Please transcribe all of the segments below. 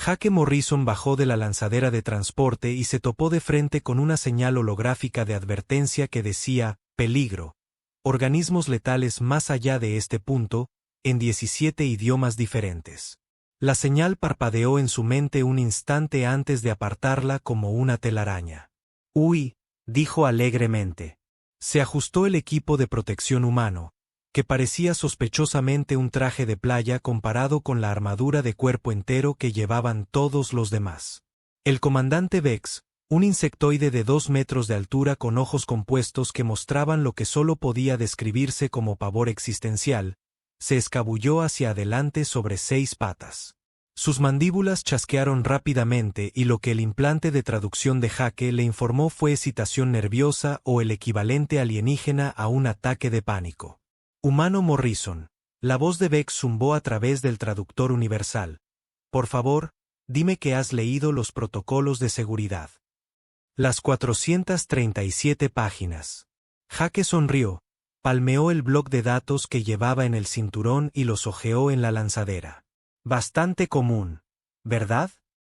Jake Morrison bajó de la lanzadera de transporte y se topó de frente con una señal holográfica de advertencia que decía, peligro, organismos letales más allá de este punto, en 17 idiomas diferentes. La señal parpadeó en su mente un instante antes de apartarla como una telaraña. «Uy», dijo alegremente. Se ajustó el equipo de protección humano, que parecía sospechosamente un traje de playa comparado con la armadura de cuerpo entero que llevaban todos los demás. El comandante Vex, un insectoide de 2 metros de altura con ojos compuestos que mostraban lo que solo podía describirse como pavor existencial, se escabulló hacia adelante sobre 6 patas. Sus mandíbulas chasquearon rápidamente y lo que el implante de traducción de Jake le informó fue excitación nerviosa o el equivalente alienígena a un ataque de pánico. Humano Morrison. La voz de Vex zumbó a través del traductor universal. Por favor, dime que has leído los protocolos de seguridad. Las 437 páginas. Jake sonrió, palmeó el bloc de datos que llevaba en el cinturón y los hojeó en la lanzadera. Bastante común, ¿verdad?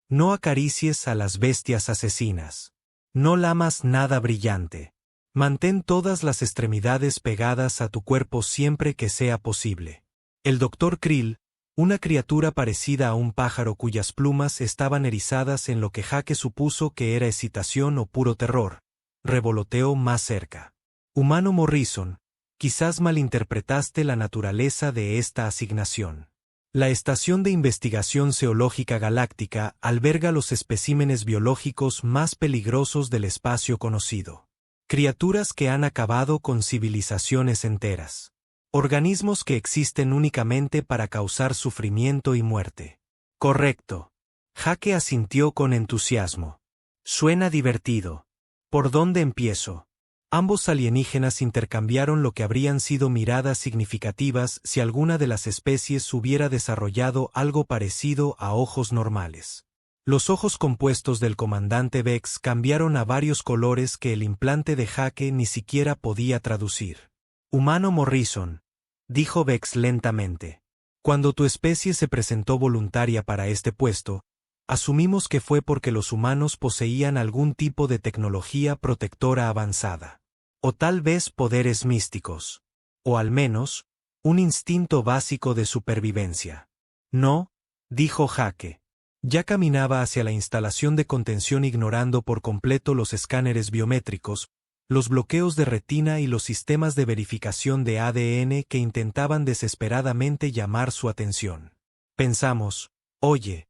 No acaricies a las bestias asesinas. No lamas nada brillante. Mantén todas las extremidades pegadas a tu cuerpo siempre que sea posible. El Dr. Krill, una criatura parecida a un pájaro cuyas plumas estaban erizadas en lo que Jake supuso que era excitación o puro terror, revoloteó más cerca. Humano Morrison, quizás malinterpretaste la naturaleza de esta asignación. La Estación de Investigación Geológica Galáctica alberga los especímenes biológicos más peligrosos del espacio conocido. Criaturas que han acabado con civilizaciones enteras. Organismos que existen únicamente para causar sufrimiento y muerte. Correcto. Jake asintió con entusiasmo. Suena divertido. ¿Por dónde empiezo? Ambos alienígenas intercambiaron lo que habrían sido miradas significativas si alguna de las especies hubiera desarrollado algo parecido a ojos normales. Los ojos compuestos del comandante Vex cambiaron a varios colores que el implante de Jake ni siquiera podía traducir. Humano Morrison, dijo Vex lentamente. Cuando tu especie se presentó voluntaria para este puesto, asumimos que fue porque los humanos poseían algún tipo de tecnología protectora avanzada. O tal vez poderes místicos. O al menos, un instinto básico de supervivencia. No, dijo Jake. Ya caminaba hacia la instalación de contención ignorando por completo los escáneres biométricos, los bloqueos de retina y los sistemas de verificación de ADN que intentaban desesperadamente llamar su atención. Pensamos, oye,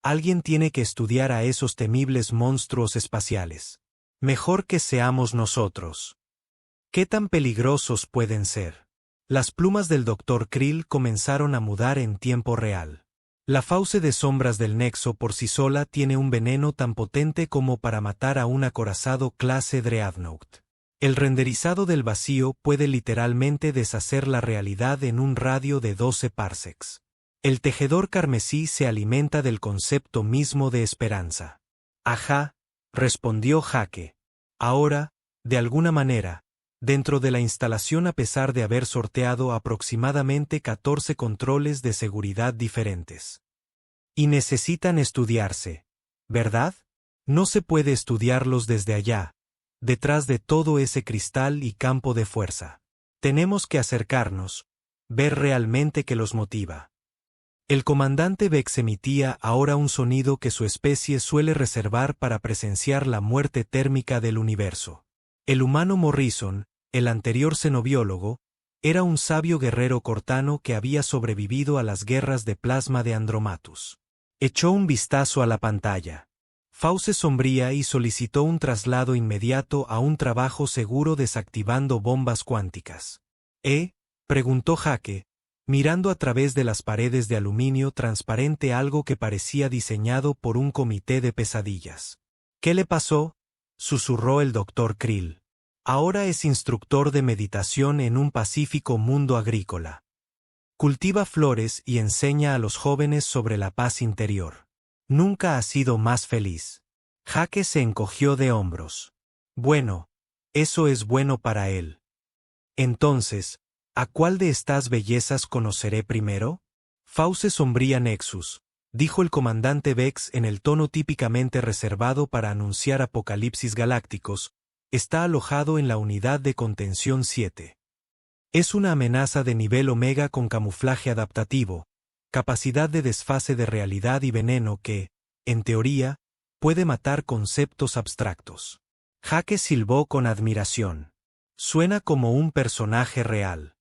alguien tiene que estudiar a esos temibles monstruos espaciales. Mejor que seamos nosotros. ¿Qué tan peligrosos pueden ser? Las plumas del Dr. Krill comenzaron a mudar en tiempo real. La fauce de sombras del Nexo por sí sola tiene un veneno tan potente como para matar a un acorazado clase Dreadnought. El renderizado del vacío puede literalmente deshacer la realidad en un radio de 12 parsecs. El tejedor carmesí se alimenta del concepto mismo de esperanza. Ajá, respondió Jake. Ahora, de alguna manera, dentro de la instalación a pesar de haber sorteado aproximadamente 14 controles de seguridad diferentes. Y necesitan estudiarse, ¿verdad? No se puede estudiarlos desde allá, detrás de todo ese cristal y campo de fuerza. Tenemos que acercarnos, ver realmente qué los motiva. El comandante Vex emitía ahora un sonido que su especie suele reservar para presenciar la muerte térmica del universo. El humano Morrison, el anterior xenobiólogo, era un sabio guerrero cortano que había sobrevivido a las guerras de plasma de Andromatus. Echó un vistazo a la pantalla. Fauce sombría y solicitó un traslado inmediato a un trabajo seguro desactivando bombas cuánticas. Preguntó Jake, mirando a través de las paredes de aluminio transparente algo que parecía diseñado por un comité de pesadillas. ¿Qué le pasó? Susurró el Dr. Krill. Ahora es instructor de meditación en un pacífico mundo agrícola. Cultiva flores y enseña a los jóvenes sobre la paz interior. Nunca ha sido más feliz. Jake se encogió de hombros. Bueno, eso es bueno para él. Entonces, ¿a cuál de estas bellezas conoceré primero? Fauce sombría Nexus, dijo el comandante Vex en el tono típicamente reservado para anunciar apocalipsis galácticos, está alojado en la unidad de contención 7. Es una amenaza de nivel Omega con camuflaje adaptativo, capacidad de desfase de realidad y veneno que, en teoría, puede matar conceptos abstractos. Jake silbó con admiración. Suena como un personaje real.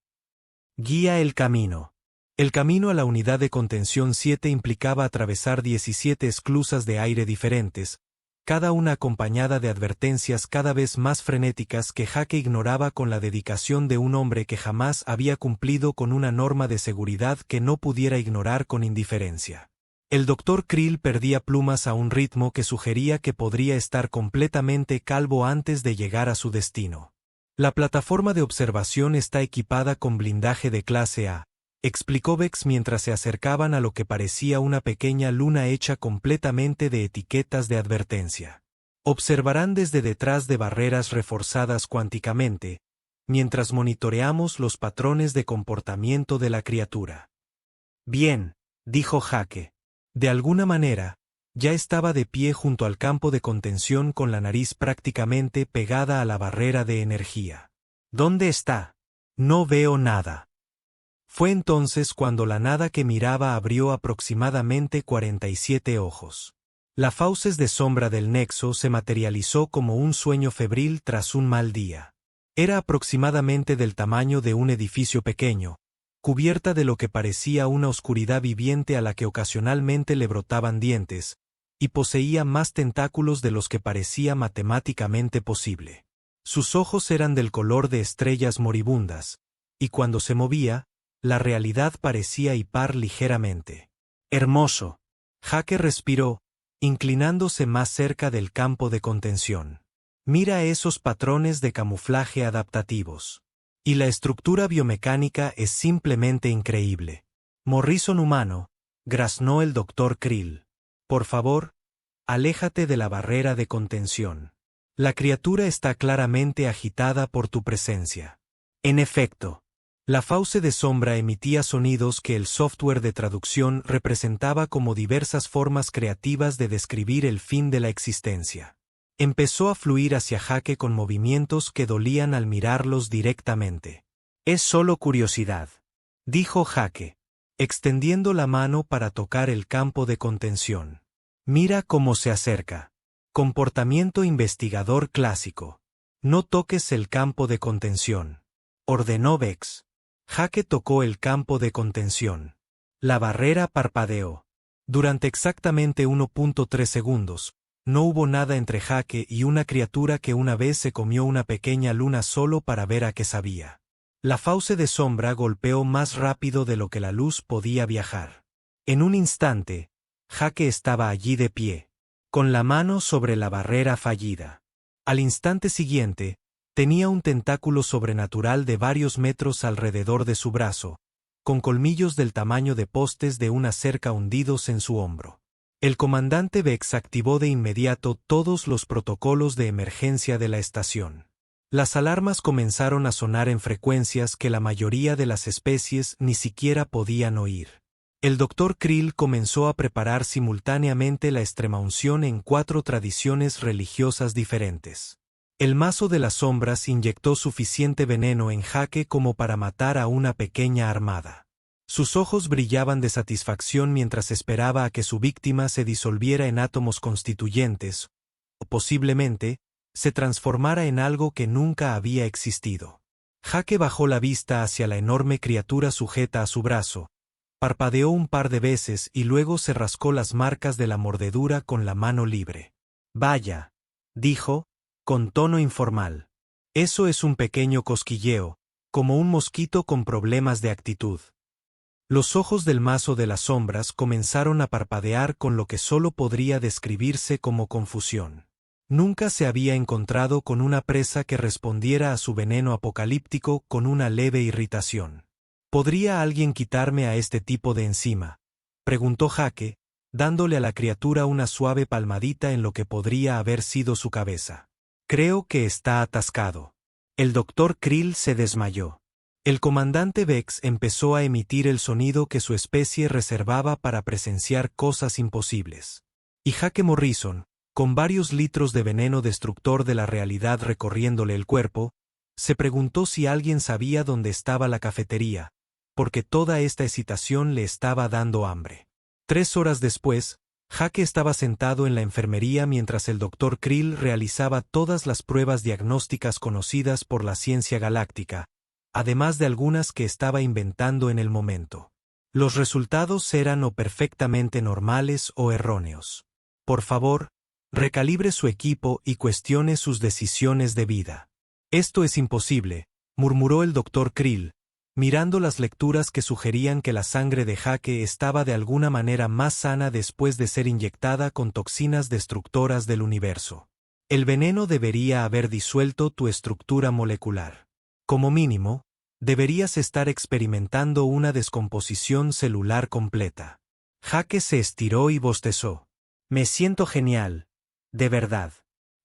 Guía el camino. El camino a la unidad de contención 7 implicaba atravesar 17 esclusas de aire diferentes, cada una acompañada de advertencias cada vez más frenéticas que Jake ignoraba con la dedicación de un hombre que jamás había cumplido con una norma de seguridad que no pudiera ignorar con indiferencia. El Dr. Krill perdía plumas a un ritmo que sugería que podría estar completamente calvo antes de llegar a su destino. La plataforma de observación está equipada con blindaje de clase A, explicó Vex mientras se acercaban a lo que parecía una pequeña luna hecha completamente de etiquetas de advertencia. Observarán desde detrás de barreras reforzadas cuánticamente, mientras monitoreamos los patrones de comportamiento de la criatura. Bien, dijo Jake. De alguna manera, ya estaba de pie junto al campo de contención con la nariz prácticamente pegada a la barrera de energía. ¿Dónde está? No veo nada. Fue entonces cuando la nada que miraba abrió aproximadamente 47 ojos. La fauces de sombra del nexo se materializó como un sueño febril tras un mal día. Era aproximadamente del tamaño de un edificio pequeño, cubierta de lo que parecía una oscuridad viviente a la que ocasionalmente le brotaban dientes, y poseía más tentáculos de los que parecía matemáticamente posible. Sus ojos eran del color de estrellas moribundas, y cuando se movía, la realidad parecía hipar ligeramente. Hermoso. Jake respiró, inclinándose más cerca del campo de contención. Mira esos patrones de camuflaje adaptativos. Y la estructura biomecánica es simplemente increíble. Morrison humano, graznó el Dr. Krill. Por favor, aléjate de la barrera de contención. La criatura está claramente agitada por tu presencia. En efecto, la fauce de sombra emitía sonidos que el software de traducción representaba como diversas formas creativas de describir el fin de la existencia. Empezó a fluir hacia Jake con movimientos que dolían al mirarlos directamente. Es solo curiosidad, dijo Jake, extendiendo la mano para tocar el campo de contención. Mira cómo se acerca. Comportamiento investigador clásico. No toques el campo de contención, ordenó Vex. Jake tocó el campo de contención. La barrera parpadeó. Durante exactamente 1.3 segundos, no hubo nada entre Jake y una criatura que una vez se comió una pequeña luna solo para ver a qué sabía. La fauce de sombra golpeó más rápido de lo que la luz podía viajar. En un instante, Jake estaba allí de pie, con la mano sobre la barrera fallida. Al instante siguiente, tenía un tentáculo sobrenatural de varios metros alrededor de su brazo, con colmillos del tamaño de postes de una cerca hundidos en su hombro. El comandante Vex activó de inmediato todos los protocolos de emergencia de la estación. Las alarmas comenzaron a sonar en frecuencias que la mayoría de las especies ni siquiera podían oír. El Dr. Krill comenzó a preparar simultáneamente la extremaunción en 4 tradiciones religiosas diferentes. El mazo de las sombras inyectó suficiente veneno en Jake como para matar a una pequeña armada. Sus ojos brillaban de satisfacción mientras esperaba a que su víctima se disolviera en átomos constituyentes, o posiblemente, se transformara en algo que nunca había existido. Jake bajó la vista hacia la enorme criatura sujeta a su brazo, parpadeó un par de veces y luego se rascó las marcas de la mordedura con la mano libre. Vaya, dijo, con tono informal. Eso es un pequeño cosquilleo, como un mosquito con problemas de actitud. Los ojos del mazo de las sombras comenzaron a parpadear con lo que solo podría describirse como confusión. Nunca se había encontrado con una presa que respondiera a su veneno apocalíptico con una leve irritación. ¿Podría alguien quitarme a este tipo de encima?, preguntó Jake, dándole a la criatura una suave palmadita en lo que podría haber sido su cabeza. Creo que está atascado. El Dr. Krill se desmayó. El comandante Vex empezó a emitir el sonido que su especie reservaba para presenciar cosas imposibles. Y Jake Morrison, con varios litros de veneno destructor de la realidad recorriéndole el cuerpo, se preguntó si alguien sabía dónde estaba la cafetería, porque toda esta excitación le estaba dando hambre. 3 horas después, Jake estaba sentado en la enfermería mientras el Dr. Krill realizaba todas las pruebas diagnósticas conocidas por la ciencia galáctica, además de algunas que estaba inventando en el momento. Los resultados eran o perfectamente normales o erróneos. Por favor, recalibre su equipo y cuestione sus decisiones de vida. Esto es imposible, murmuró el Dr. Krill, mirando las lecturas que sugerían que la sangre de Jake estaba de alguna manera más sana después de ser inyectada con toxinas destructoras del universo. El veneno debería haber disuelto tu estructura molecular. Como mínimo, deberías estar experimentando una descomposición celular completa. Jake se estiró y bostezó. Me siento genial. De verdad.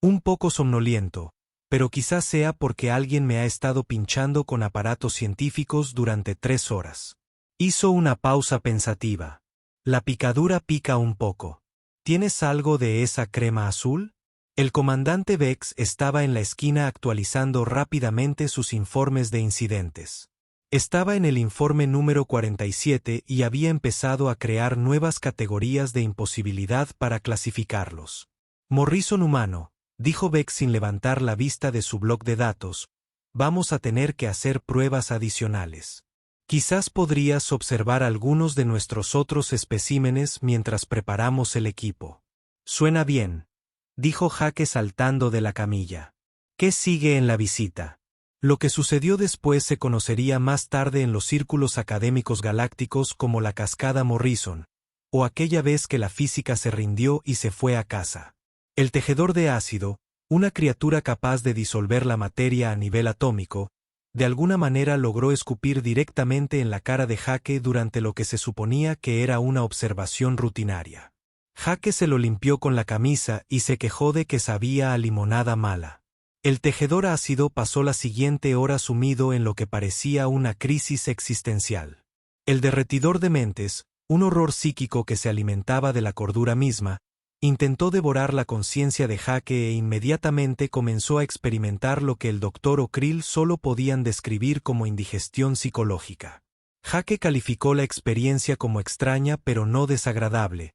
Un poco somnoliento, pero quizás sea porque alguien me ha estado pinchando con aparatos científicos durante 3 horas. Hizo una pausa pensativa. La picadura pica un poco. ¿Tienes algo de esa crema azul? El comandante Vex estaba en la esquina actualizando rápidamente sus informes de incidentes. Estaba en el informe número 47 y había empezado a crear nuevas categorías de imposibilidad para clasificarlos. Morrison humano, dijo Vex sin levantar la vista de su bloc de datos, vamos a tener que hacer pruebas adicionales. Quizás podrías observar algunos de nuestros otros especímenes mientras preparamos el equipo. Suena bien, dijo Jake saltando de la camilla. ¿Qué sigue en la visita? Lo que sucedió después se conocería más tarde en los círculos académicos galácticos como la cascada Morrison, o aquella vez que la física se rindió y se fue a casa. El tejedor de ácido, una criatura capaz de disolver la materia a nivel atómico, de alguna manera logró escupir directamente en la cara de Jake durante lo que se suponía que era una observación rutinaria. Jake se lo limpió con la camisa y se quejó de que sabía a limonada mala. El tejedor ácido pasó la siguiente hora sumido en lo que parecía una crisis existencial. El derretidor de mentes, un horror psíquico que se alimentaba de la cordura misma, intentó devorar la conciencia de Jake e inmediatamente comenzó a experimentar lo que el Dr. O'Krill solo podían describir como indigestión psicológica. Jake calificó la experiencia como extraña pero no desagradable,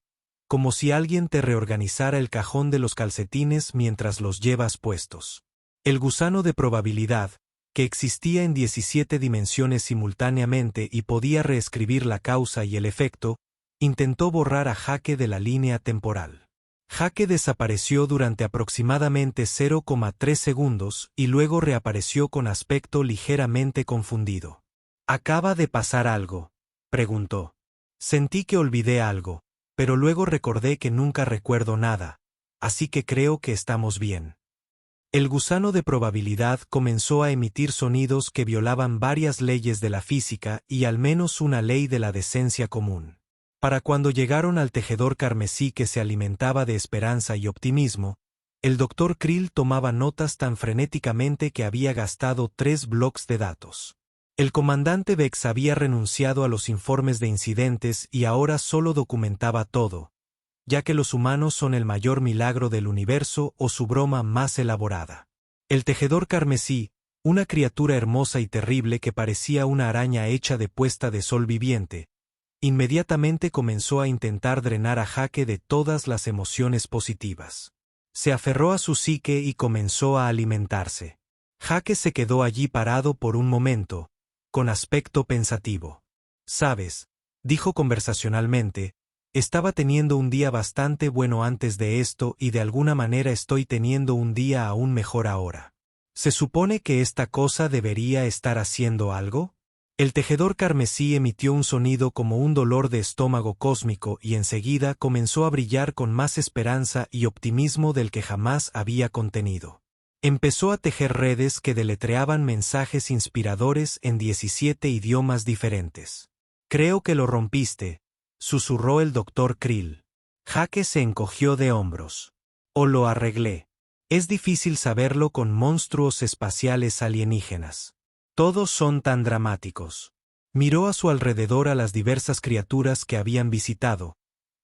como si alguien te reorganizara el cajón de los calcetines mientras los llevas puestos. El gusano de probabilidad, que existía en 17 dimensiones simultáneamente y podía reescribir la causa y el efecto, intentó borrar a Jake de la línea temporal. Jake desapareció durante aproximadamente 0,3 segundos y luego reapareció con aspecto ligeramente confundido. ¿Acaba de pasar algo?, preguntó. Sentí que olvidé algo, pero luego recordé que nunca recuerdo nada, así que creo que estamos bien. El gusano de probabilidad comenzó a emitir sonidos que violaban varias leyes de la física y al menos una ley de la decencia común. Para cuando llegaron al tejedor carmesí que se alimentaba de esperanza y optimismo, el Dr. Krill tomaba notas tan frenéticamente que había gastado 3 blocs de datos. El comandante Vex había renunciado a los informes de incidentes y ahora solo documentaba todo, ya que los humanos son el mayor milagro del universo o su broma más elaborada. El tejedor carmesí, una criatura hermosa y terrible que parecía una araña hecha de puesta de sol viviente, inmediatamente comenzó a intentar drenar a Jake de todas las emociones positivas. Se aferró a su psique y comenzó a alimentarse. Jake se quedó allí parado por un momento, con aspecto pensativo. «Sabes», dijo conversacionalmente, «estaba teniendo un día bastante bueno antes de esto y de alguna manera estoy teniendo un día aún mejor ahora. ¿Se supone que esta cosa debería estar haciendo algo?» El tejedor carmesí emitió un sonido como un dolor de estómago cósmico y enseguida comenzó a brillar con más esperanza y optimismo del que jamás había contenido. Empezó a tejer redes que deletreaban mensajes inspiradores en 17 idiomas diferentes. «Creo que lo rompiste», susurró el Dr. Krill. Jake se encogió de hombros. «O lo arreglé. Es difícil saberlo con monstruos espaciales alienígenas». Todos son tan dramáticos. Miró a su alrededor a las diversas criaturas que habían visitado,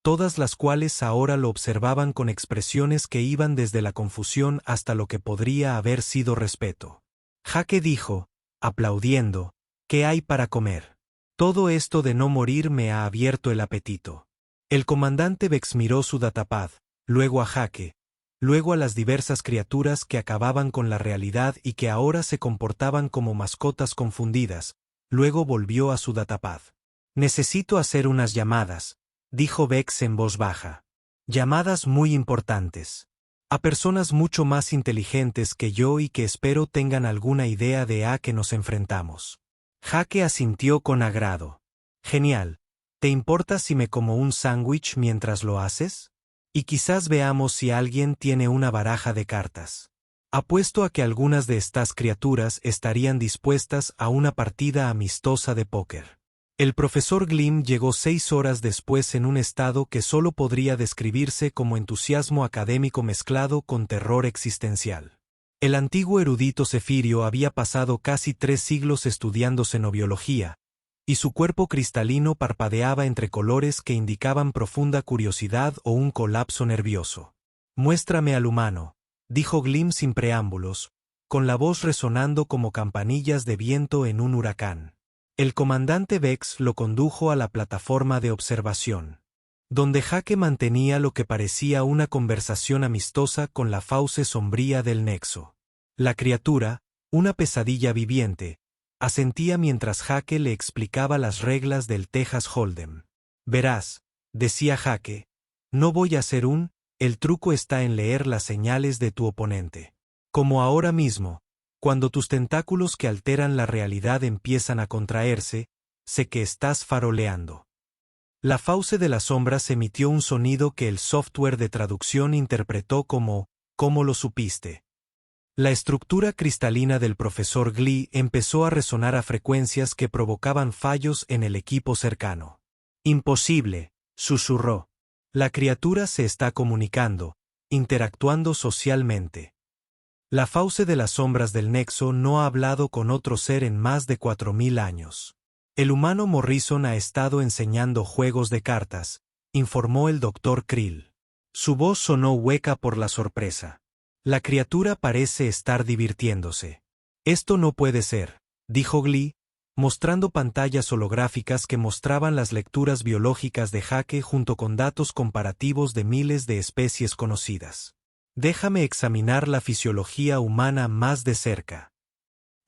todas las cuales ahora lo observaban con expresiones que iban desde la confusión hasta lo que podría haber sido respeto. Jake dijo, aplaudiendo, ¿qué hay para comer? Todo esto de no morir me ha abierto el apetito. El comandante Vex miró su datapad, luego a Jake, luego a las diversas criaturas que acababan con la realidad y que ahora se comportaban como mascotas confundidas, luego volvió a su datapad. Necesito hacer unas llamadas, dijo Vex en voz baja. Llamadas muy importantes. A personas mucho más inteligentes que yo y que espero tengan alguna idea de a qué nos enfrentamos. Jake asintió con agrado. Genial. ¿Te importa si me como un sándwich mientras lo haces? Y quizás veamos si alguien tiene una baraja de cartas. Apuesto a que algunas de estas criaturas estarían dispuestas a una partida amistosa de póker. El profesor Glim llegó 6 horas después en un estado que solo podría describirse como entusiasmo académico mezclado con terror existencial. El antiguo erudito cefirio había pasado casi 3 siglos estudiando xenobiología, y su cuerpo cristalino parpadeaba entre colores que indicaban profunda curiosidad o un colapso nervioso. «Muéstrame al humano», dijo Glim sin preámbulos, con la voz resonando como campanillas de viento en un huracán. El comandante Vex lo condujo a la plataforma de observación, donde Jake mantenía lo que parecía una conversación amistosa con la fauce sombría del nexo. La criatura, una pesadilla viviente, asentía mientras Jake le explicaba las reglas del Texas Hold'em. Verás, decía Jake, no voy a hacer el truco está en leer las señales de tu oponente. Como ahora mismo, cuando tus tentáculos que alteran la realidad empiezan a contraerse, sé que estás faroleando. La fauce de las sombras emitió un sonido que el software de traducción interpretó como, ¿cómo lo supiste? La estructura cristalina del profesor Glee empezó a resonar a frecuencias que provocaban fallos en el equipo cercano. Imposible, susurró. La criatura se está comunicando, interactuando socialmente. La fauce de las sombras del nexo no ha hablado con otro ser en más de 4000 años. El humano Morrison ha estado enseñando juegos de cartas, informó el Dr. Krill. Su voz sonó hueca por la sorpresa. La criatura parece estar divirtiéndose. Esto no puede ser, dijo Glee, mostrando pantallas holográficas que mostraban las lecturas biológicas de Jake junto con datos comparativos de miles de especies conocidas. Déjame examinar la fisiología humana más de cerca.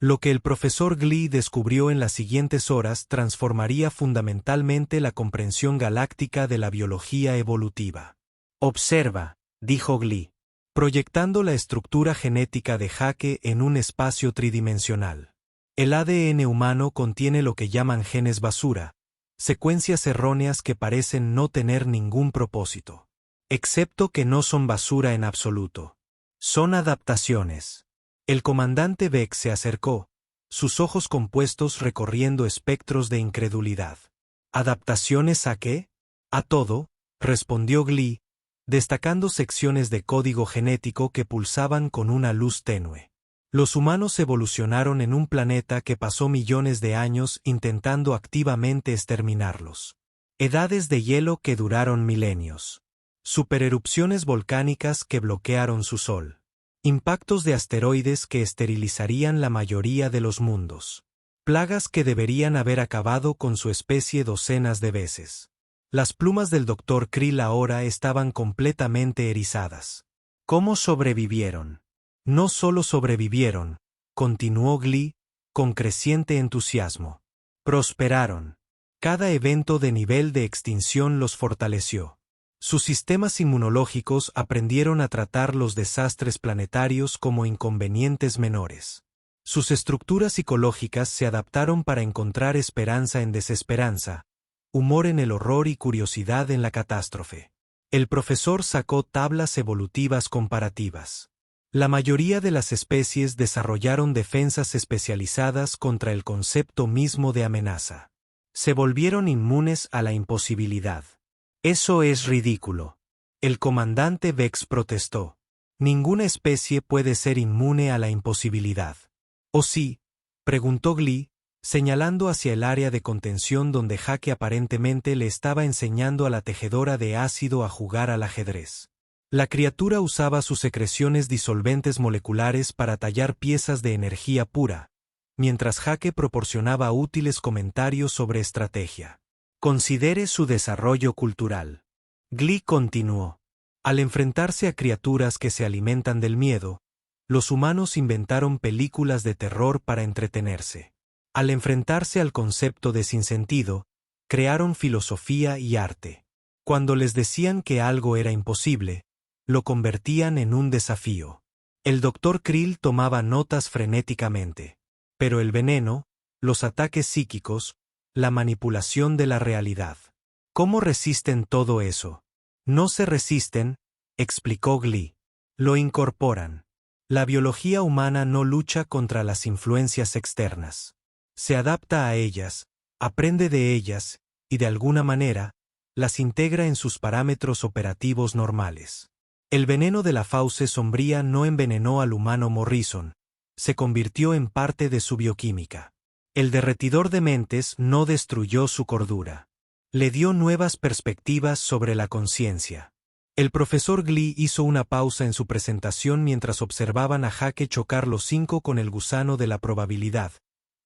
Lo que el profesor Glee descubrió en las siguientes horas transformaría fundamentalmente la comprensión galáctica de la biología evolutiva. Observa, dijo Glee, proyectando la estructura genética de Jake en un espacio tridimensional. El ADN humano contiene lo que llaman genes basura, secuencias erróneas que parecen no tener ningún propósito. Excepto que no son basura en absoluto. Son adaptaciones. El comandante Vex se acercó, sus ojos compuestos recorriendo espectros de incredulidad. ¿Adaptaciones a qué? A todo, respondió Glee, destacando secciones de código genético que pulsaban con una luz tenue. Los humanos evolucionaron en un planeta que pasó millones de años intentando activamente exterminarlos. Edades de hielo que duraron milenios. Supererupciones volcánicas que bloquearon su sol. Impactos de asteroides que esterilizarían la mayoría de los mundos. Plagas que deberían haber acabado con su especie docenas de veces. Las plumas del Dr. Krill ahora estaban completamente erizadas. ¿Cómo sobrevivieron? No solo sobrevivieron, continuó Glee, con creciente entusiasmo. Prosperaron. Cada evento de nivel de extinción los fortaleció. Sus sistemas inmunológicos aprendieron a tratar los desastres planetarios como inconvenientes menores. Sus estructuras psicológicas se adaptaron para encontrar esperanza en desesperanza, humor en el horror y curiosidad en la catástrofe. El profesor sacó tablas evolutivas comparativas. La mayoría de las especies desarrollaron defensas especializadas contra el concepto mismo de amenaza. Se volvieron inmunes a la imposibilidad. Eso es ridículo. El comandante Vex protestó. Ninguna especie puede ser inmune a la imposibilidad. ¿O sí? Preguntó Glee, señalando hacia el área de contención donde Jake aparentemente le estaba enseñando a la tejedora de ácido a jugar al ajedrez. La criatura usaba sus secreciones disolventes moleculares para tallar piezas de energía pura, mientras Jake proporcionaba útiles comentarios sobre estrategia. Considere su desarrollo cultural. Glee continuó. Al enfrentarse a criaturas que se alimentan del miedo, los humanos inventaron películas de terror para entretenerse. Al enfrentarse al concepto de sinsentido, crearon filosofía y arte. Cuando les decían que algo era imposible, lo convertían en un desafío. El Dr. Krill tomaba notas frenéticamente. Pero el veneno, los ataques psíquicos, la manipulación de la realidad. ¿Cómo resisten todo eso? No se resisten, explicó Glee. Lo incorporan. La biología humana no lucha contra las influencias externas. Se adapta a ellas, aprende de ellas, y de alguna manera, las integra en sus parámetros operativos normales. El veneno de la fauce sombría no envenenó al humano Morrison, se convirtió en parte de su bioquímica. El derretidor de mentes no destruyó su cordura. Le dio nuevas perspectivas sobre la conciencia. El profesor Glee hizo una pausa en su presentación mientras observaban a Jake chocar los 5 con el gusano de la probabilidad,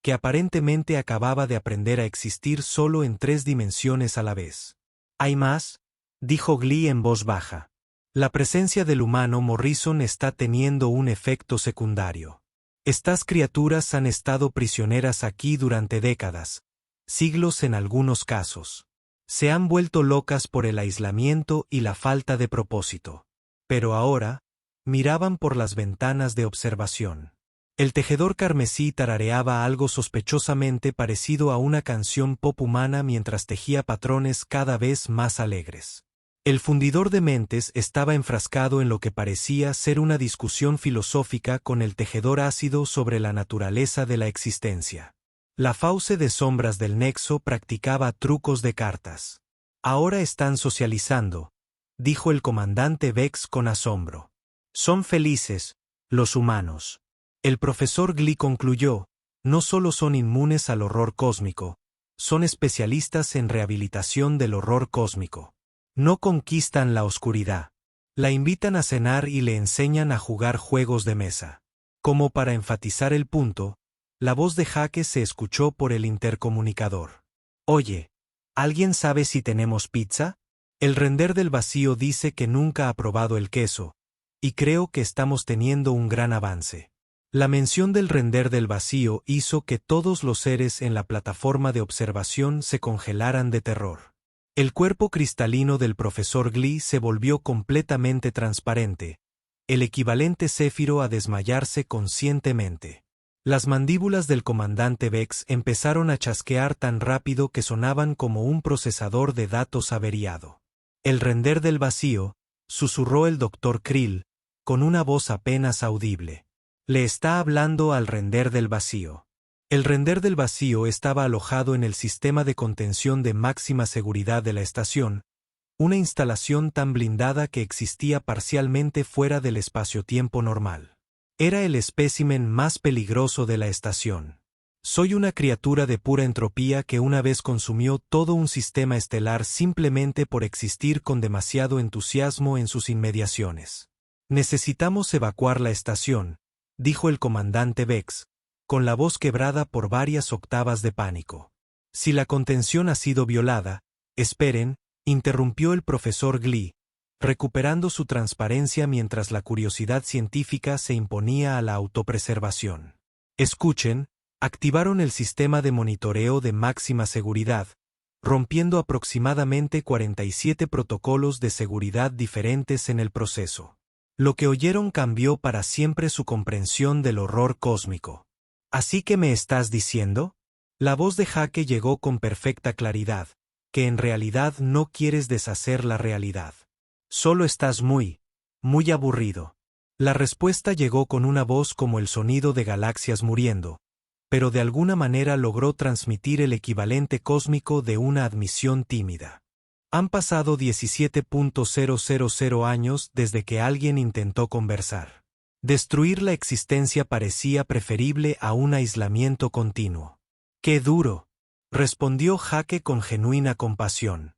que aparentemente acababa de aprender a existir solo en 3 dimensiones a la vez. ¿Hay más?, dijo Glee en voz baja. La presencia del humano Morrison está teniendo un efecto secundario. Estas criaturas han estado prisioneras aquí durante décadas, siglos en algunos casos. Se han vuelto locas por el aislamiento y la falta de propósito. Pero ahora, miraban por las ventanas de observación. El tejedor carmesí tarareaba algo sospechosamente parecido a una canción pop humana mientras tejía patrones cada vez más alegres. El fundidor de mentes estaba enfrascado en lo que parecía ser una discusión filosófica con el tejedor ácido sobre la naturaleza de la existencia. La fauce de sombras del nexo practicaba trucos de cartas. Ahora están socializando, dijo el comandante Vex con asombro. Son felices, los humanos. El profesor Glee concluyó, no solo son inmunes al horror cósmico, son especialistas en rehabilitación del horror cósmico. No conquistan la oscuridad. La invitan a cenar y le enseñan a jugar juegos de mesa. Como para enfatizar el punto, la voz de Jake se escuchó por el intercomunicador. Oye, ¿alguien sabe si tenemos pizza? El render del vacío dice que nunca ha probado el queso, y creo que estamos teniendo un gran avance. La mención del render del vacío hizo que todos los seres en la plataforma de observación se congelaran de terror. El cuerpo cristalino del profesor Glee se volvió completamente transparente, el equivalente céfiro a desmayarse conscientemente. Las mandíbulas del comandante Vex empezaron a chasquear tan rápido que sonaban como un procesador de datos averiado. El render del vacío, susurró el Dr. Krill, con una voz apenas audible. Le está hablando al render del vacío. El render del vacío estaba alojado en el sistema de contención de máxima seguridad de la estación, una instalación tan blindada que existía parcialmente fuera del espacio-tiempo normal. Era el espécimen más peligroso de la estación. Soy una criatura de pura entropía que una vez consumió todo un sistema estelar simplemente por existir con demasiado entusiasmo en sus inmediaciones. Necesitamos evacuar la estación, dijo el comandante Vex, con la voz quebrada por varias octavas de pánico. Si la contención ha sido violada, esperen, interrumpió el profesor Glee, recuperando su transparencia mientras la curiosidad científica se imponía a la autopreservación. Escuchen, activaron el sistema de monitoreo de máxima seguridad, rompiendo aproximadamente 47 protocolos de seguridad diferentes en el proceso. Lo que oyeron cambió para siempre su comprensión del horror cósmico. ¿Así que me estás diciendo? La voz de Jake llegó con perfecta claridad, que en realidad no quieres deshacer la realidad. Solo estás muy aburrido. La respuesta llegó con una voz como el sonido de galaxias muriendo, pero de alguna manera logró transmitir el equivalente cósmico de una admisión tímida. Han pasado 17.000 años desde que alguien intentó conversar. Destruir la existencia parecía preferible a un aislamiento continuo. ¡Qué duro!, respondió Jake con genuina compasión.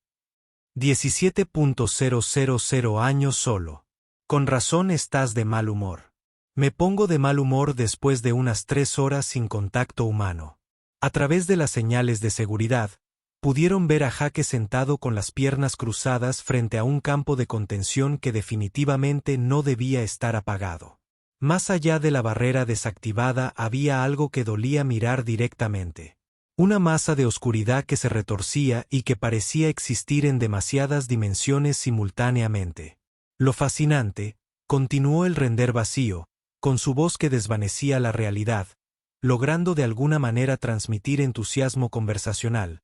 17.000 años solo. Con razón estás de mal humor. Me pongo de mal humor después de unas 3 horas sin contacto humano. A través de las señales de seguridad, pudieron ver a Jake sentado con las piernas cruzadas frente a un campo de contención que definitivamente no debía estar apagado. Más allá de la barrera desactivada había algo que dolía mirar directamente. Una masa de oscuridad que se retorcía y que parecía existir en demasiadas dimensiones simultáneamente. Lo fascinante, continuó el render vacío, con su voz que desvanecía la realidad, logrando de alguna manera transmitir entusiasmo conversacional,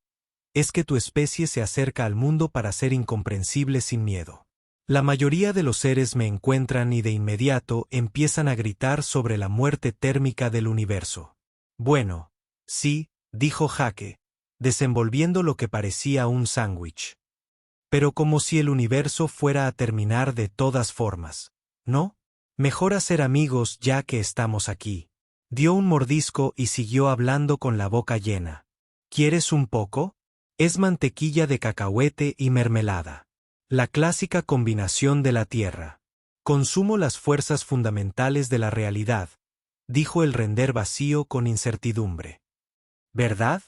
es que tu especie se acerca al mundo para ser incomprensible sin miedo. La mayoría de los seres me encuentran y de inmediato empiezan a gritar sobre la muerte térmica del universo. Bueno, sí, dijo Jake, desenvolviendo lo que parecía un sándwich. Pero como si el universo fuera a terminar de todas formas, ¿no? Mejor hacer amigos ya que estamos aquí. Dio un mordisco y siguió hablando con la boca llena. ¿Quieres un poco? Es mantequilla de cacahuete y mermelada. La clásica combinación de la Tierra. Consumo las fuerzas fundamentales de la realidad, dijo el render vacío con incertidumbre. ¿Verdad?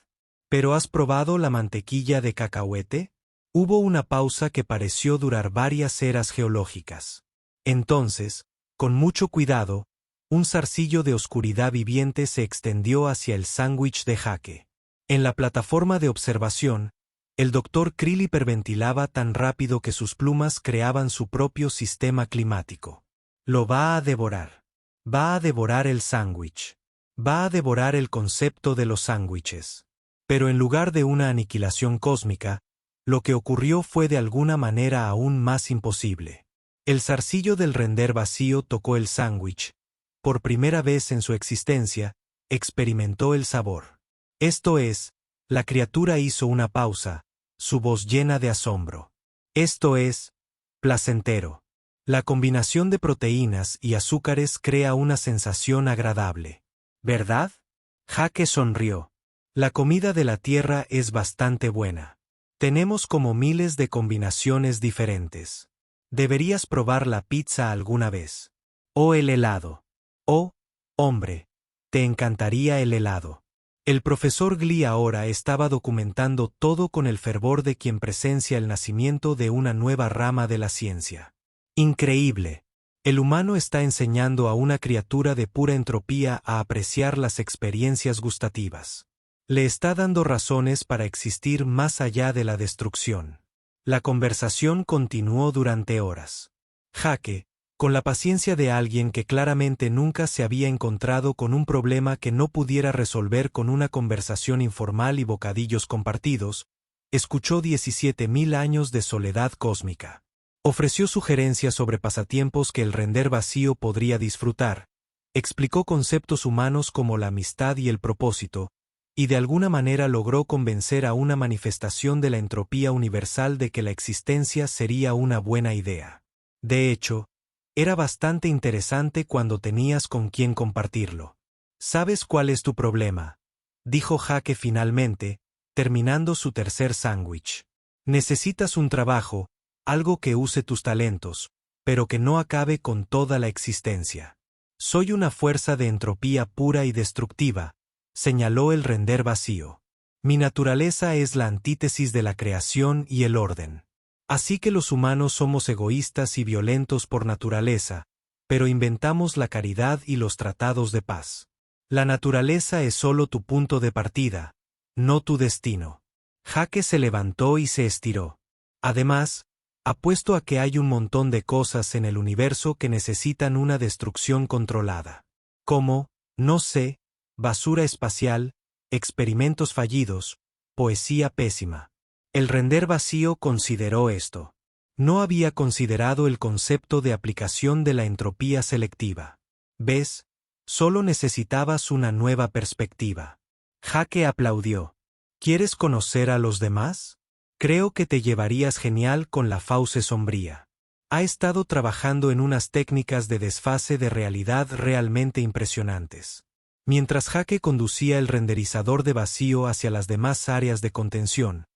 ¿Pero has probado la mantequilla de cacahuete? Hubo una pausa que pareció durar varias eras geológicas. Entonces, con mucho cuidado, un zarcillo de oscuridad viviente se extendió hacia el sándwich de Jake. En la plataforma de observación, el Dr. Krill hiperventilaba tan rápido que sus plumas creaban su propio sistema climático. Lo va a devorar. Va a devorar el sándwich. Va a devorar el concepto de los sándwiches. Pero en lugar de una aniquilación cósmica, lo que ocurrió fue de alguna manera aún más imposible. El zarcillo del render vacío tocó el sándwich. Por primera vez en su existencia, experimentó el sabor. Esto es, la criatura hizo una pausa, su voz llena de asombro. Esto es, placentero. La combinación de proteínas y azúcares crea una sensación agradable. ¿Verdad? Jake sonrió. La comida de la Tierra es bastante buena. Tenemos como miles de combinaciones diferentes. Deberías probar la pizza alguna vez. O el helado. Oh, hombre, te encantaría el helado. El profesor Glee ahora estaba documentando todo con el fervor de quien presencia el nacimiento de una nueva rama de la ciencia. Increíble. El humano está enseñando a una criatura de pura entropía a apreciar las experiencias gustativas. Le está dando razones para existir más allá de la destrucción. La conversación continuó durante horas. Jake, con la paciencia de alguien que claramente nunca se había encontrado con un problema que no pudiera resolver con una conversación informal y bocadillos compartidos, escuchó 17.000 años de soledad cósmica. Ofreció sugerencias sobre pasatiempos que el render vacío podría disfrutar, explicó conceptos humanos como la amistad y el propósito, y de alguna manera logró convencer a una manifestación de la entropía universal de que la existencia sería una buena idea. De hecho, era bastante interesante cuando tenías con quién compartirlo. ¿Sabes cuál es tu problema?, dijo Jake finalmente, terminando su tercer sándwich. Necesitas un trabajo, algo que use tus talentos, pero que no acabe con toda la existencia. Soy una fuerza de entropía pura y destructiva, señaló el render vacío. Mi naturaleza es la antítesis de la creación y el orden. Así que los humanos somos egoístas y violentos por naturaleza, pero inventamos la caridad y los tratados de paz. La naturaleza es solo tu punto de partida, no tu destino. Jake se levantó y se estiró. Además, apuesto a que hay un montón de cosas en el universo que necesitan una destrucción controlada. Como, no sé, basura espacial, experimentos fallidos, poesía pésima. El render vacío consideró esto. No había considerado el concepto de aplicación de la entropía selectiva. ¿Ves? Solo necesitabas una nueva perspectiva. Jake aplaudió. ¿Quieres conocer a los demás? Creo que te llevarías genial con la fauce sombría. Ha estado trabajando en unas técnicas de desfase de realidad realmente impresionantes. Mientras Jake conducía el renderizador de vacío hacia las demás áreas de contención,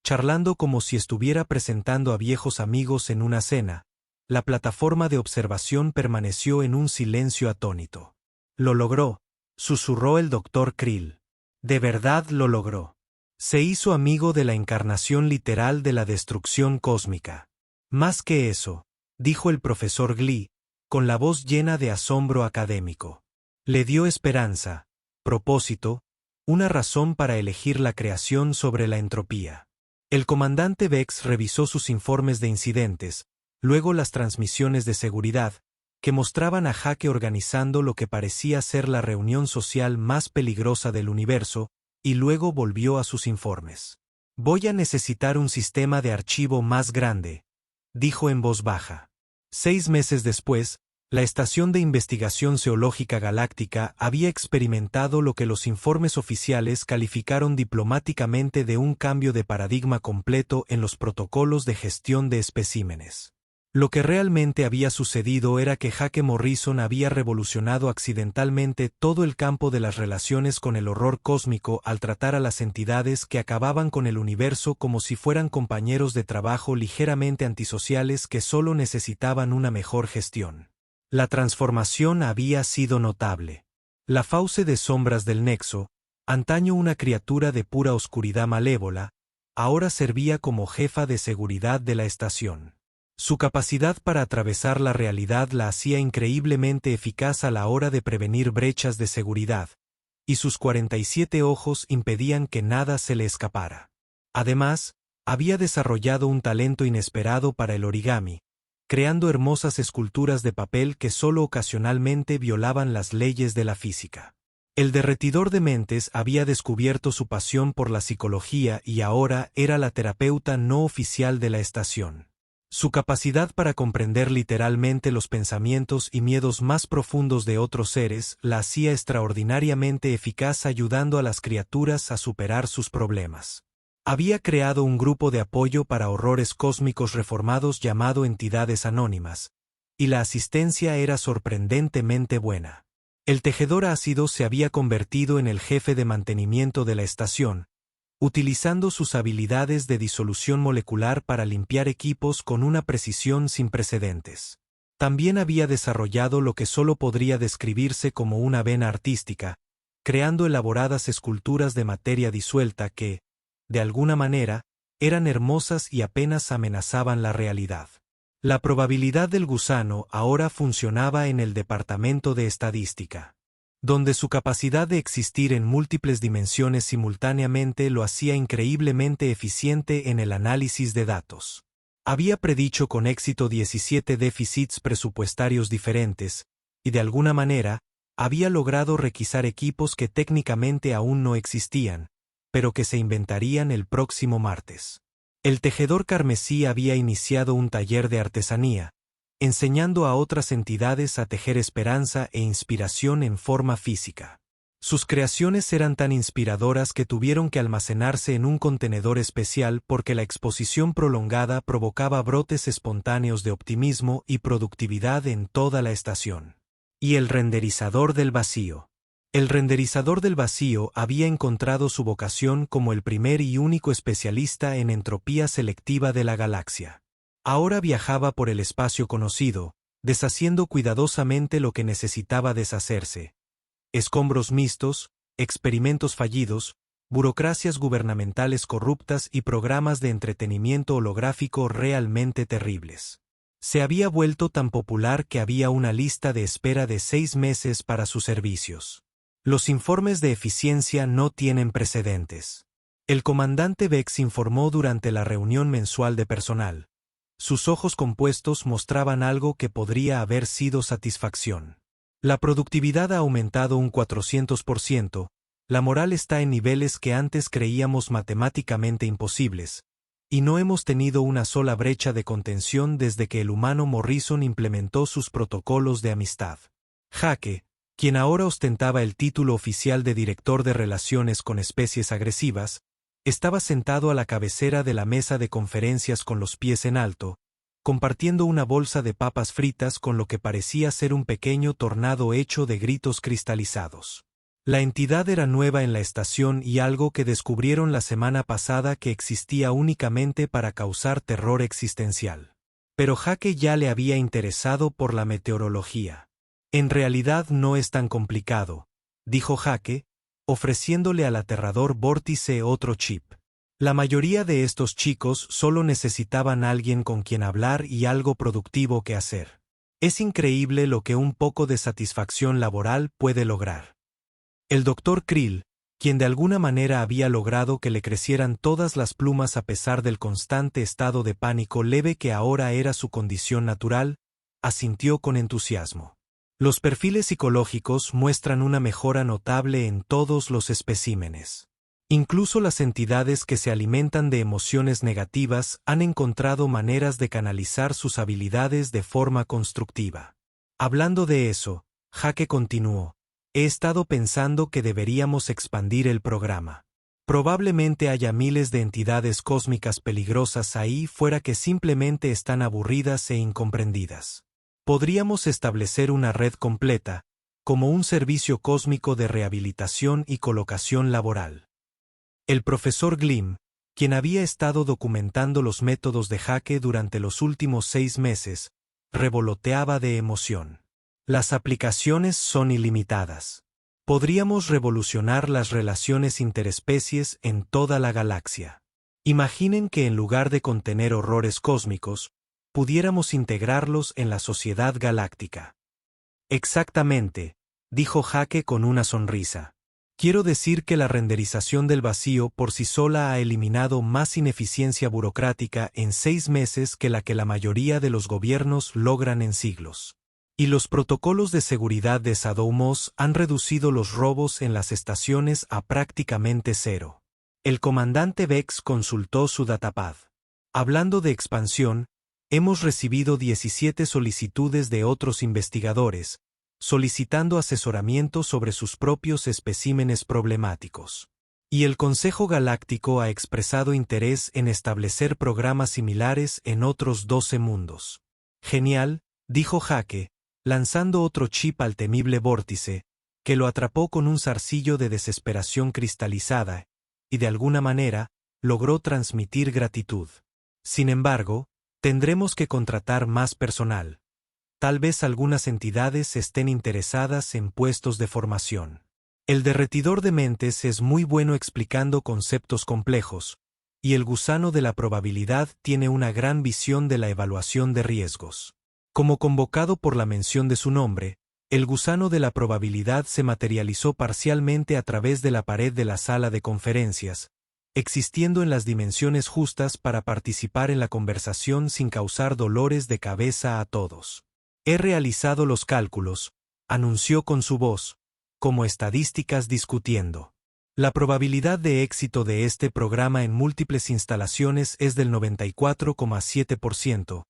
charlando como si estuviera presentando a viejos amigos en una cena, la plataforma de observación permaneció en un silencio atónito. «Lo logró», susurró el Dr. Krill. «De verdad lo logró. Se hizo amigo de la encarnación literal de la destrucción cósmica». «Más que eso», dijo el profesor Glee, con la voz llena de asombro académico. «Le dio esperanza, propósito, una razón para elegir la creación sobre la entropía». El comandante Vex revisó sus informes de incidentes, luego las transmisiones de seguridad, que mostraban a Jake organizando lo que parecía ser la reunión social más peligrosa del universo, y luego volvió a sus informes. «Voy a necesitar un sistema de archivo más grande», dijo en voz baja. 6 meses después, la Estación de Investigación Geológica Galáctica había experimentado lo que los informes oficiales calificaron diplomáticamente de un cambio de paradigma completo en los protocolos de gestión de especímenes. Lo que realmente había sucedido era que Jake Morrison había revolucionado accidentalmente todo el campo de las relaciones con el horror cósmico al tratar a las entidades que acababan con el universo como si fueran compañeros de trabajo ligeramente antisociales que solo necesitaban una mejor gestión. La transformación había sido notable. La fauce de sombras del Nexo, antaño una criatura de pura oscuridad malévola, ahora servía como jefa de seguridad de la estación. Su capacidad para atravesar la realidad la hacía increíblemente eficaz a la hora de prevenir brechas de seguridad, y sus 47 ojos impedían que nada se le escapara. Además, había desarrollado un talento inesperado para el origami, creando hermosas esculturas de papel que solo ocasionalmente violaban las leyes de la física. El derretidor de mentes había descubierto su pasión por la psicología y ahora era la terapeuta no oficial de la estación. Su capacidad para comprender literalmente los pensamientos y miedos más profundos de otros seres la hacía extraordinariamente eficaz ayudando a las criaturas a superar sus problemas. Había creado un grupo de apoyo para horrores cósmicos reformados llamado Entidades Anónimas, y la asistencia era sorprendentemente buena. El tejedor ácido se había convertido en el jefe de mantenimiento de la estación, utilizando sus habilidades de disolución molecular para limpiar equipos con una precisión sin precedentes. También había desarrollado lo que solo podría describirse como una vena artística, creando elaboradas esculturas de materia disuelta que, de alguna manera, eran hermosas y apenas amenazaban la realidad. La probabilidad del gusano ahora funcionaba en el departamento de estadística, donde su capacidad de existir en múltiples dimensiones simultáneamente lo hacía increíblemente eficiente en el análisis de datos. Había predicho con éxito 17 déficits presupuestarios diferentes, y de alguna manera, había logrado requisar equipos que técnicamente aún no existían, pero que se inventarían el próximo martes. El tejedor carmesí había iniciado un taller de artesanía, enseñando a otras entidades a tejer esperanza e inspiración en forma física. Sus creaciones eran tan inspiradoras que tuvieron que almacenarse en un contenedor especial porque la exposición prolongada provocaba brotes espontáneos de optimismo y productividad en toda la estación. Y el renderizador del vacío. El renderizador del vacío había encontrado su vocación como el primer y único especialista en entropía selectiva de la galaxia. Ahora viajaba por el espacio conocido, deshaciendo cuidadosamente lo que necesitaba deshacerse. Escombros mixtos, experimentos fallidos, burocracias gubernamentales corruptas y programas de entretenimiento holográfico realmente terribles. Se había vuelto tan popular que había una lista de espera de 6 meses para sus servicios. Los informes de eficiencia no tienen precedentes. El comandante Vex informó durante la reunión mensual de personal. Sus ojos compuestos mostraban algo que podría haber sido satisfacción. La productividad ha aumentado un 400%, la moral está en niveles que antes creíamos matemáticamente imposibles, y no hemos tenido una sola brecha de contención desde que el humano Morrison implementó sus protocolos de amistad. Jake, quien ahora ostentaba el título oficial de director de relaciones con especies agresivas, estaba sentado a la cabecera de la mesa de conferencias con los pies en alto, compartiendo una bolsa de papas fritas con lo que parecía ser un pequeño tornado hecho de gritos cristalizados. La entidad era nueva en la estación y algo que descubrieron la semana pasada que existía únicamente para causar terror existencial. Pero Jake ya le había interesado por la meteorología. En realidad no es tan complicado, dijo Jake, ofreciéndole al aterrador vórtice otro chip. La mayoría de estos chicos solo necesitaban alguien con quien hablar y algo productivo que hacer. Es increíble lo que un poco de satisfacción laboral puede lograr. El Dr. Krill, quien de alguna manera había logrado que le crecieran todas las plumas a pesar del constante estado de pánico leve que ahora era su condición natural, asintió con entusiasmo. Los perfiles psicológicos muestran una mejora notable en todos los especímenes. Incluso las entidades que se alimentan de emociones negativas han encontrado maneras de canalizar sus habilidades de forma constructiva. Hablando de eso, Jake continuó, he estado pensando que deberíamos expandir el programa. Probablemente haya miles de entidades cósmicas peligrosas ahí fuera que simplemente están aburridas e incomprendidas. Podríamos establecer una red completa, como un servicio cósmico de rehabilitación y colocación laboral. El profesor Glim, quien había estado documentando los métodos de Jake durante los últimos 6 meses, revoloteaba de emoción. Las aplicaciones son ilimitadas. Podríamos revolucionar las relaciones interespecies en toda la galaxia. Imaginen que en lugar de contener horrores cósmicos, pudiéramos integrarlos en la sociedad galáctica. Exactamente, dijo Jake con una sonrisa. Quiero decir que la renderización del vacío por sí sola ha eliminado más ineficiencia burocrática en 6 meses que la mayoría de los gobiernos logran en siglos. Y los protocolos de seguridad de Sadoumos han reducido los robos en las estaciones a prácticamente cero. El comandante Vex consultó su datapad. Hablando de expansión, hemos recibido 17 solicitudes de otros investigadores, solicitando asesoramiento sobre sus propios especímenes problemáticos. Y el Consejo Galáctico ha expresado interés en establecer programas similares en otros 12 mundos. Genial, dijo Jake, lanzando otro chip al temible vórtice, que lo atrapó con un zarcillo de desesperación cristalizada, y de alguna manera, logró transmitir gratitud. Sin embargo, tendremos que contratar más personal. Tal vez algunas entidades estén interesadas en puestos de formación. El derretidor de mentes es muy bueno explicando conceptos complejos, y el gusano de la probabilidad tiene una gran visión de la evaluación de riesgos. Como convocado por la mención de su nombre, el gusano de la probabilidad se materializó parcialmente a través de la pared de la sala de conferencias, existiendo en las dimensiones justas para participar en la conversación sin causar dolores de cabeza a todos. He realizado los cálculos, anunció con su voz, como estadísticas discutiendo. La probabilidad de éxito de este programa en múltiples instalaciones es del 94,7%,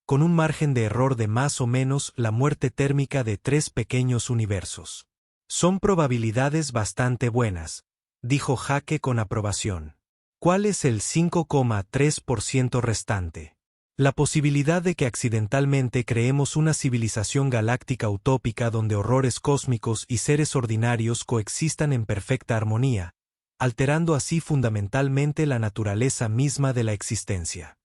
con un margen de error de más o menos la muerte térmica de 3 pequeños universos. Son probabilidades bastante buenas, dijo Jake con aprobación. ¿Cuál es el 5,3% restante? La posibilidad de que accidentalmente creemos una civilización galáctica utópica donde horrores cósmicos y seres ordinarios coexistan en perfecta armonía, alterando así fundamentalmente la naturaleza misma de la existencia.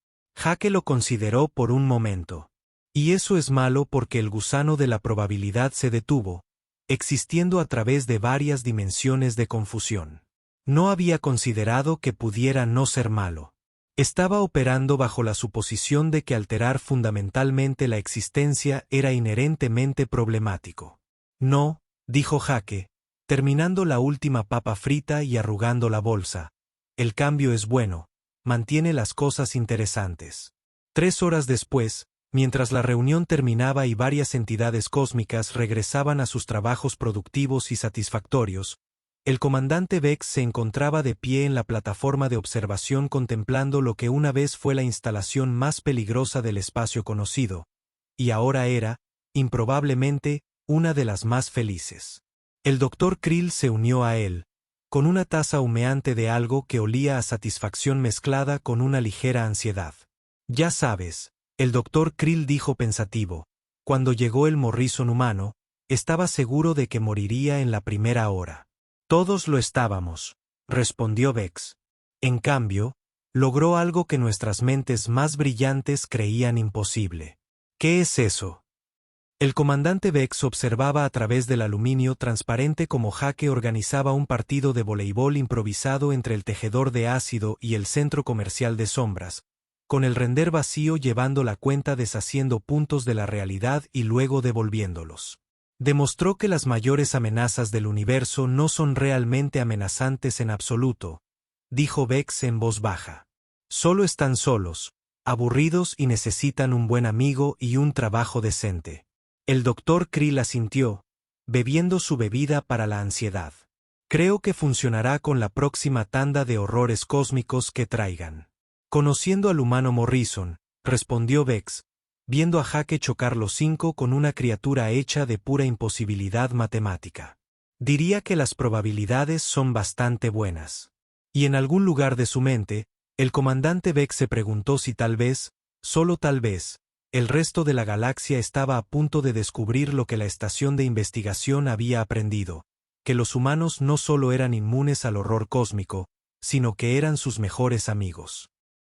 Jake lo consideró por un momento. Y eso es malo porque el gusano de la probabilidad se detuvo, existiendo a través de varias dimensiones de confusión. No había considerado que pudiera no ser malo. Estaba operando bajo la suposición de que alterar fundamentalmente la existencia era inherentemente problemático. No, dijo Jake, terminando la última papa frita y arrugando la bolsa. El cambio es bueno, mantiene las cosas interesantes. 3 horas después, mientras la reunión terminaba y varias entidades cósmicas regresaban a sus trabajos productivos y satisfactorios, el comandante Vex se encontraba de pie en la plataforma de observación contemplando lo que una vez fue la instalación más peligrosa del espacio conocido, y ahora era, improbablemente, una de las más felices. El Dr. Krill se unió a él, con una taza humeante de algo que olía a satisfacción mezclada con una ligera ansiedad. Ya sabes, El doctor Krill dijo pensativo. Cuando llegó el Morrison humano, estaba seguro de que moriría en la primera hora. Todos lo estábamos, respondió Vex. En cambio, logró algo que nuestras mentes más brillantes creían imposible. ¿Qué es eso? El comandante Vex observaba a través del aluminio transparente cómo Hake organizaba un partido de voleibol improvisado entre el tejedor de ácido y el centro comercial de sombras, con el render vacío llevando la cuenta deshaciendo puntos de la realidad y luego devolviéndolos. Demostró que las mayores amenazas del universo no son realmente amenazantes en absoluto, dijo Vex en voz baja. Solo están solos, aburridos y necesitan un buen amigo y un trabajo decente. El doctor Krill asintió, bebiendo su bebida para la ansiedad. Creo que funcionará con la próxima tanda de horrores cósmicos que traigan. Conociendo al humano Morrison, respondió Vex, viendo a Hake chocar los 5 con una criatura hecha de pura imposibilidad matemática. Diría que las probabilidades son bastante buenas. Y en algún lugar de su mente, el comandante Vex se preguntó si tal vez, solo tal vez, el resto de la galaxia estaba a punto de descubrir lo que la estación de investigación había aprendido, que los humanos no solo eran inmunes al horror cósmico, sino que eran sus mejores amigos.